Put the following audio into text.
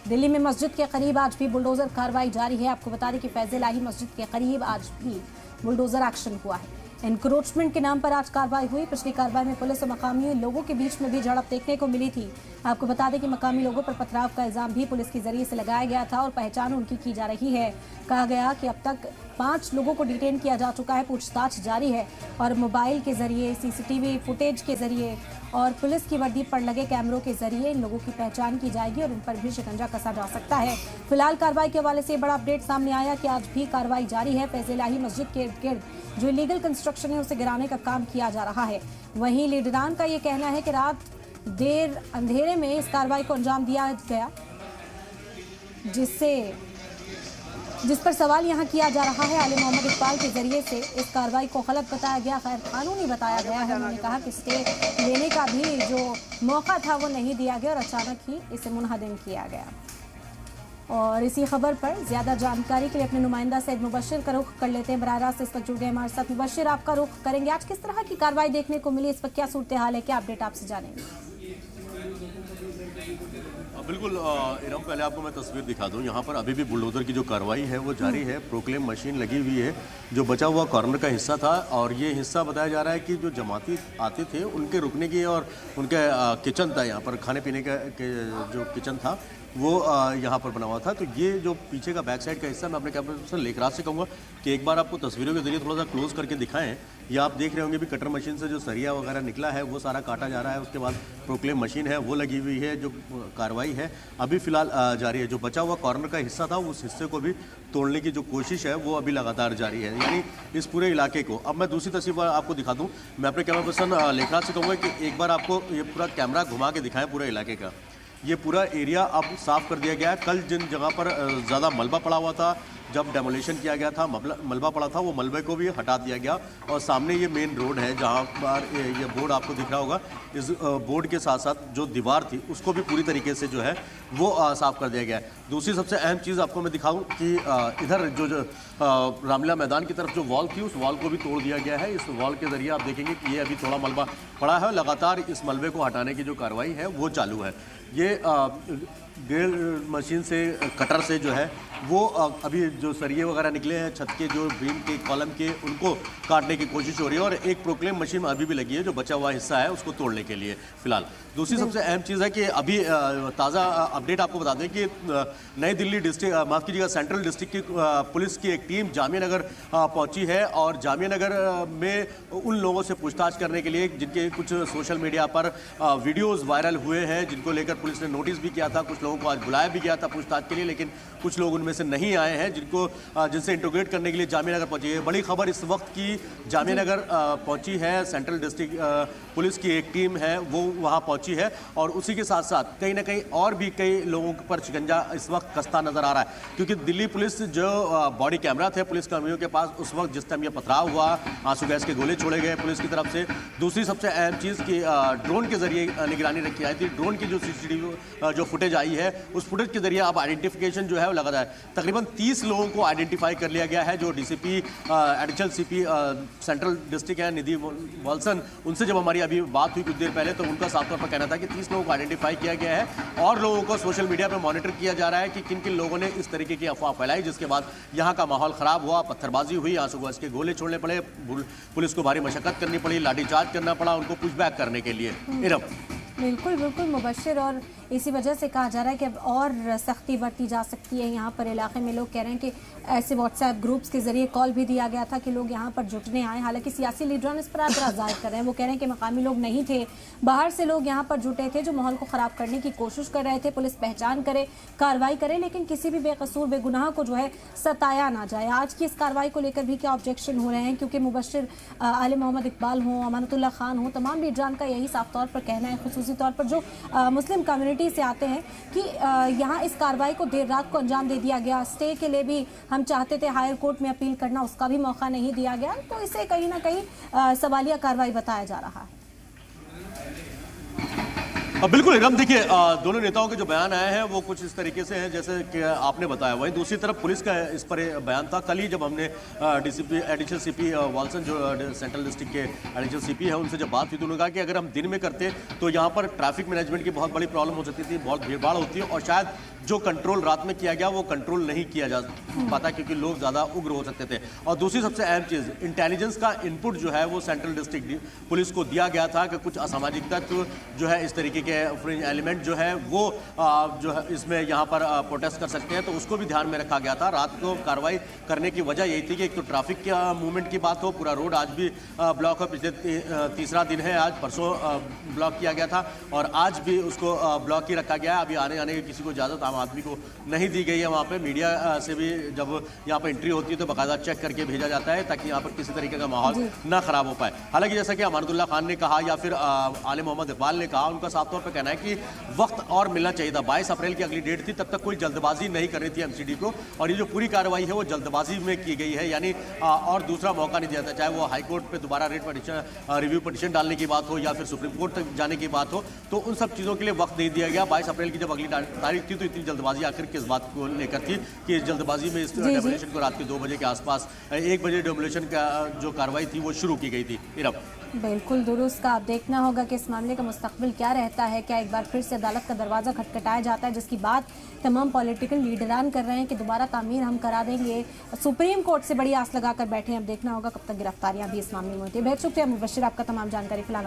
दिल्ली में मस्जिद के करीब आज भी बुलडोजर कार्रवाई जारी है। आपको बता दें कि फैज़ इलाही मस्जिद के करीब आज भी बुलडोजर एक्शन हुआ है। एनक्रोचमेंट के नाम पर आज कार्रवाई हुई। पिछली कार्रवाई में पुलिस और मकामी लोगों के बीच में भी झड़प देखने को मिली थी। आपको बता दें कि मकामी लोगों पर पथराव का इल्जाम भी पुलिस के जरिए से लगाया गया था और पहचान उनकी की जा रही है। कहा गया कि अब तक 5 लोगों को डिटेन किया जा चुका है, पूछताछ जारी है और मोबाइल के जरिए, सीसीटीवी फुटेज के जरिए और पुलिस की वर्दी पर लगे कैमरों के जरिए इन लोगों की पहचान की जाएगी और उन पर भी शिकंजा कसा जा सकता है। फिलहाल कार्रवाई के हवाले से बड़ा अपडेट सामने आया कि आज भी कार्रवाई जारी है। फैज़ इलाही मस्जिद के इर्द गिर्द जो इलीगल कंस्ट्रक्शन है उसे गिराने का काम किया जा रहा है। वहीं लीडरान का ये कहना है कि रात देर अंधेरे में इस कार्रवाई को अंजाम दिया गया, जिस पर सवाल यहाँ किया जा रहा है। आले मोहम्मद इकबाल के जरिए से इस कार्रवाई को गलत बताया गया, गैर कानूनी बताया गया है। उन्होंने कहा कि स्टे लेने का भी जो मौका था वो नहीं दिया गया और अचानक ही इसे मुनहदम किया गया। और इसी खबर पर ज्यादा जानकारी के लिए अपने नुमाइंदा सैयद मुबश्शिर का रुख कर लेते हैं। बराह रास्त इस वक्त जुड़ गए हमारे साथ। मुबश्शिर, आपका रुख करेंगे, आज किस तरह की कार्रवाई देखने को मिली, इस वक्त क्या सूरत हाल है, क्या अपडेट आपसे जानेंगे? बिल्कुल इरम, पहले आपको मैं तस्वीर दिखा दूं। यहाँ पर अभी भी बुलडोजर की जो कार्रवाई है वो जारी है। प्रोक्लेम मशीन लगी हुई है, जो बचा हुआ कॉर्नर का हिस्सा था और ये हिस्सा बताया जा रहा है कि जो जमाती आते थे उनके रुकने की और उनके किचन था, यहाँ पर खाने पीने का जो किचन था वो यहाँ पर बना हुआ था। तो ये जो पीछे का बैक साइड का हिस्सा, मैं अपने कैमरे पर्सन लेखराज से कहूँगा कि एक बार आपको तस्वीरों के जरिए थोड़ा सा क्लोज करके दिखाएं। ये आप देख रहे होंगे भी कटर मशीन से जो सरिया वगैरह निकला है वो सारा काटा जा रहा है। उसके बाद प्रोक्लेम मशीन है वो लगी हुई है। जो कार्रवाई है अभी फिलहाल जारी है। जो बचा हुआ कॉर्नर का हिस्सा था उस हिस्से को भी तोड़ने की जो कोशिश है वो अभी लगातार जारी है, यानी इस पूरे इलाके को। अब मैं दूसरी तस्वीर आपको दिखा दूँ। मैं अपने कैमरा पर्सन लेखराज से कहूँगा कि एक बार आपको ये पूरा कैमरा घुमा के दिखाएं पूरे इलाके का। ये पूरा एरिया अब साफ़ कर दिया गया है। कल जिन जगह पर ज़्यादा मलबा पड़ा हुआ था, जब डेमोलेशन किया गया था, मलबा पड़ा था, वो मलबे को भी हटा दिया गया। और सामने ये मेन रोड है जहाँ पर ये बोर्ड आपको दिख रहा होगा। इस बोर्ड के साथ साथ जो दीवार थी उसको भी पूरी तरीके से जो है वो साफ़ कर दिया गया है। दूसरी सबसे अहम चीज़ आपको मैं दिखाऊं कि इधर जो रामलीला मैदान की तरफ जो वॉल थी उस वॉल को भी तोड़ दिया गया है। इस वॉल के ज़रिए आप देखेंगे कि ये अभी थोड़ा मलबा पड़ा है। लगातार इस मलबे को हटाने की जो कार्रवाई है वो चालू है। ये ड्रिल मशीन से, कटर से जो है वो अभी जो सरिये वगैरह निकले हैं छत के, जो बीम के कॉलम के, उनको काटने की कोशिश हो रही है। और एक प्रोक्लेम मशीन अभी भी लगी है जो बचा हुआ हिस्सा है उसको तोड़ने के लिए फिलहाल। दूसरी सबसे अहम चीज़ है कि अभी ताज़ा अपडेट आपको बता दें कि नई दिल्ली डिस्ट्रिक्ट, माफ़ कीजिएगा, सेंट्रल डिस्ट्रिक्ट की पुलिस की एक टीम जामिया नगर पहुंची है और जामिया नगर में उन लोगों से पूछताछ करने के लिए जिनके कुछ सोशल मीडिया पर वीडियोज़ वायरल हुए हैं, जिनको लेकर पुलिस ने नोटिस भी किया था। कुछ लोगों को आज बुलाया भी गया था पूछताछ के लिए, लेकिन कुछ लोग उनमें से नहीं आए हैं जिनसे इंट्रोगेट करने के लिए जामिया नगर पहुंची है। बड़ी खबर इस वक्त की जामिया नगर पहुंची है। सेंट्रल डिस्ट्रिक्ट पुलिस की एक टीम है वो वहां पहुंची है और उसी के साथ साथ कहीं ना कहीं और भी कई लोगों पर शिकंजा इस वक्त कसता नजर आ रहा है। क्योंकि दिल्ली पुलिस जो बॉडी कैमरा थे पुलिस कर्मियों के पास उस वक्त जिस टाइम ये पथराव हुआ, आंसू गैस के गोले छोड़े गए पुलिस की तरफ से। दूसरी सबसे अहम चीज़ कि ड्रोन के जरिए निगरानी रखी आई थी। ड्रोन की जो सीसीटीवी जो फुटेज आई है उस फुटेज के जरिए अब आइडेंटिफिकेशन जो है वो लगातार तकरीबन 30 लोगों को आइडेंटिफाई कर लिया गया है। जो DCP additional CP central district है निधि वॉल्सन, उनसे जब हमारी अभी बात हुई कुछ देर पहले तो उनका साफ तौर पर कहना था कि 30 लोगों को आइडेंटिफाई किया गया है और लोगों को सोशल मीडिया पर मॉनिटर किया जा रहा है कि किन किन लोगों ने इस तरीके की अफवाह फैलाई, जिसके बाद यहाँ का माहौल खराब हुआ, पत्थरबाजी हुई, आंसू गैस के गोले छोड़ने पड़े, पुलिस को भारी मशक्कत करनी पड़ी, लाठीचार्ज करना पड़ा उनको पुशबैक करने के लिए। बिल्कुल बिल्कुल मुबश्शिर, और इसी वजह से कहा जा रहा है कि अब और सख्ती बरती जा सकती है। यहाँ पर इलाके में लोग कह रहे हैं कि ऐसे व्हाट्सएप ग्रुप्स के जरिए कॉल भी दिया गया था कि लोग यहाँ पर जुटने आए। हालांकि सियासी लीडरान इस पर एतराज़ जाहिर कर रहे हैं। वो कह रहे हैं कि मकामी लोग नहीं थे, बाहर से लोग यहाँ पर जुटे थे जो माहौल को ख़राब करने की कोशिश कर रहे थे। पुलिस पहचान करे, कार्रवाई करे, लेकिन किसी भी बेकसूर बेगुनाह को जो है सताया ना जाए। आज की इस कार्रवाई को लेकर भी क्या ऑब्जेक्शन हो रहे हैं? क्योंकि मुबश्शिर आले मोहम्मद इकबाल हों, अमानतुल्लाह खान हों, तमाम लीडरान का यही साफ तौर पर कहना है, खुसूसी तौर पर जो मुस्लिम कम्युनिटी से आते हैं, कि यहाँ इस कार्रवाई को देर रात को अंजाम दे दिया गया। स्टे के लिए भी हम चाहते थे हायर कोर्ट में अपील करना, उसका भी मौका नहीं दिया गया। तो इसे कहीं ना कहीं सवालिया कार्रवाई बताया जा रहा है। बिल्कुल इरम, देखिए दोनों नेताओं के जो बयान आए हैं वो कुछ इस तरीके से हैं जैसे कि आपने बताया। वहीं दूसरी तरफ पुलिस का इस पर बयान था। कल ही जब हमने डीसीपी एडिशनल सीपी वाल्सन जो सेंट्रल डिस्ट्रिक्ट के एडिशनल सीपी है उनसे जब बात हुई तो उन्होंने कहा कि अगर हम दिन में करते तो यहाँ पर ट्रैफिक मैनेजमेंट की बहुत बड़ी प्रॉब्लम हो सकती थी, बहुत भीड़ भाड़ होती है और शायद जो कंट्रोल रात में किया गया वो कंट्रोल नहीं किया जा पाता क्योंकि लोग ज़्यादा उग्र हो सकते थे। और दूसरी सबसे अहम चीज़, इंटेलिजेंस का इनपुट जो है वो सेंट्रल डिस्ट्रिक्ट पुलिस को दिया गया था कि कुछ असामाजिक तत्व जो है इस तरीके के फ्रिंज एलिमेंट जो है वो जो है इसमें यहाँ पर प्रोटेस्ट कर सकते हैं, तो उसको भी ध्यान में रखा गया था। रात को कार्रवाई करने की वजह यही थी कि एक तो ट्रैफिक के मूवमेंट की बात हो, पूरा रोड आज भी ब्लॉक है, पिछले तीसरा दिन है, आज परसों ब्लॉक किया गया था और आज भी उसको ब्लॉक ही रखा गया है। अभी आने जाने की किसी को इजाज़त आम आदमी को नहीं दी गई है। वहाँ पे मीडिया से भी जब यहाँ पर एंट्री होती है तो बाकायदा चेक करके भेजा जाता है ताकि यहाँ पर किसी तरीके का माहौल ना खराब हो पाए। हालांकि जैसा कि अमानतुल्लाह खान ने कहा या फिर आले मोहम्मद इकबाल ने कहा, उनका साफ तौर पर कहना है कि वक्त और मिलना चाहिए था। 22 अप्रैल की अगली डेट थी, तब तक कोई जल्दबाजी नहीं करनी थी एमसीडी को और ये जो पूरी कार्रवाई है वो जल्दबाजी में की गई है, यानी और दूसरा मौका नहीं दिया था। चाहे वो हाईकोर्ट पे दोबारा रेट पटिशन रिव्यू पटिशन डालने की बात हो या फिर सुप्रीम कोर्ट तक जाने की बात हो, तो उन सब चीज़ों के लिए वक्त नहीं दिया गया। 22 अप्रैल की जब अगली तारीख थी तो इतनी जल्दबाजी आखिर किस बात को लेकर थी कि जल्दबाजी में इस डेमोलेशन को रात के 2 बजे के आसपास 1 बजे डेमोलेशन का जो कार्रवाई थी वो शुरू की गई थी। इरम, बिल्कुल दुरुस्त का। आप देखना होगा कि इस मामले का मुस्तकबिल क्या रहता है। क्या एक बार फिर से अदालत का दरवाज़ा खटखटाया जाता है, जिसकी बात तमाम पॉलिटिकल लीडरान कर रहे हैं कि दोबारा तामीर हम करा देंगे। सुप्रीम कोर्ट से बड़ी आस लगाकर बैठे हैं। अब देखना होगा कब तक गिरफ्तारियां भी इस मामले में होती है। बहुत शुक्रिया मुबश्शिर, आपका तमाम जानकारी फिलहाल